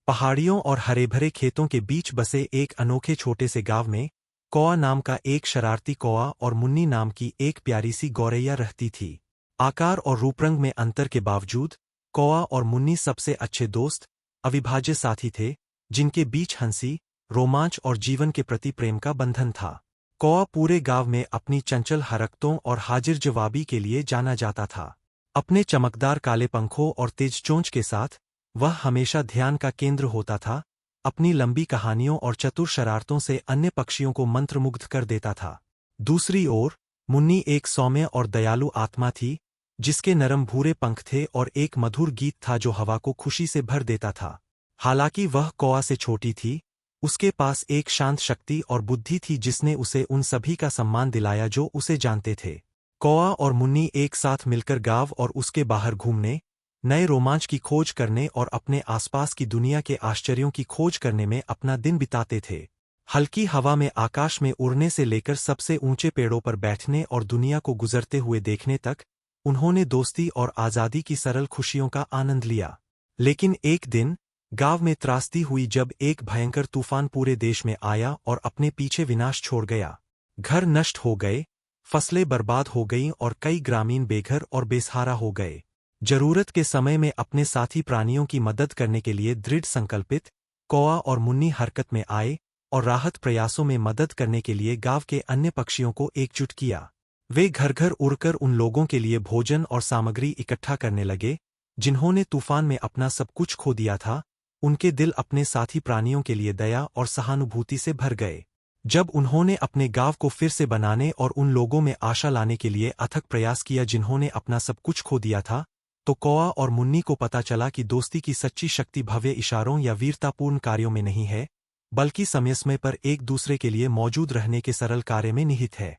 पहाड़ियों और हरे-भरे खेतों के बीच बसे एक अनोखे छोटे से गांव में कौआ नाम का एक शरारती कौआ और मुन्नी नाम की एक प्यारी सी गौरैया रहती थी। आकार और रूपरंग में अंतर के बावजूद कौआ और मुन्नी सबसे अच्छे दोस्त, अविभाज्य साथी थे, जिनके बीच हंसी, रोमांच और जीवन के प्रति प्रेम का बंधन था। कौआ पूरे गांव में अपनी चंचल हरकतों और हाजिर जवाबी के लिए जाना जाता था। अपने चमकदार काले पंखों और तेज चोंच के साथ वह हमेशा ध्यान का केंद्र होता था, अपनी लंबी कहानियों और चतुर शरारतों से अन्य पक्षियों को मंत्रमुग्ध कर देता था। दूसरी ओर, मुन्नी एक सौम्य और दयालु आत्मा थी, जिसके नरम भूरे पंख थे और एक मधुर गीत था जो हवा को खुशी से भर देता था। हालांकि वह कौआ से छोटी थी, उसके पास एक शांत शक्ति और बुद्धि थी जिसने उसे उन सभी का सम्मान दिलाया जो उसे जानते थे। कौआ और मुन्नी एक साथ मिलकर गांव और उसके बाहर घूमने, नए रोमांच की खोज करने और अपने आसपास की दुनिया के आश्चर्यों की खोज करने में अपना दिन बिताते थे। हल्की हवा में आकाश में उड़ने से लेकर सबसे ऊंचे पेड़ों पर बैठने और दुनिया को गुजरते हुए देखने तक, उन्होंने दोस्ती और आज़ादी की सरल खुशियों का आनंद लिया। लेकिन एक दिन, गांव में त्रासदी हुई जब एक भयंकर तूफान पूरे देश में आया और अपने पीछे विनाश छोड़ गया। घर नष्ट हो गए, फसलें बर्बाद हो गईं और कई ग्रामीण बेघर और बेसहारा हो गए। जरूरत के समय में अपने साथी प्राणियों की मदद करने के लिए दृढ़ संकल्पित, कौआ और मुन्नी हरकत में आए और राहत प्रयासों में मदद करने के लिए गांव के अन्य पक्षियों को एकजुट किया। वे घर घर उड़कर उन लोगों के लिए भोजन और सामग्री इकट्ठा करने लगे, जिन्होंने तूफान में अपना सब कुछ खो दिया था। उनके दिल अपने साथी प्राणियों के लिए दया और सहानुभूति से भर गए। जब उन्होंने अपने गांव को फिर से बनाने और उन लोगों में आशा लाने के लिए अथक प्रयास किया जिन्होंने अपना सब कुछ खो दिया था, तो कौआ और मुन्नी को पता चला कि दोस्ती की सच्ची शक्ति भव्य इशारों या वीरतापूर्ण कार्यों में नहीं है, बल्कि समय समय पर एक दूसरे के लिए मौजूद रहने के सरल कार्य में निहित है।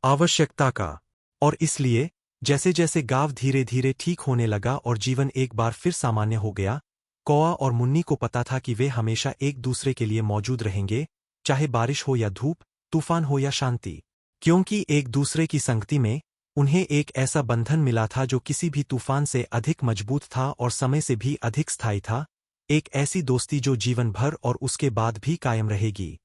आवश्यकता का। और इसलिए, जैसे जैसे गांव धीरे धीरे ठीक होने लगा और जीवन एक बार फिर सामान्य हो गया, कौआ और मुन्नी को पता था कि वे हमेशा एक दूसरे के लिए मौजूद रहेंगे, चाहे बारिश हो या धूप, तूफान हो या शांति। क्योंकि एक दूसरे की संगति में उन्हें एक ऐसा बंधन मिला था जो किसी भी तूफान से अधिक मजबूत था और समय से भी अधिक स्थायी था, एक ऐसी दोस्ती जो जीवन भर और उसके बाद भी कायम रहेगी।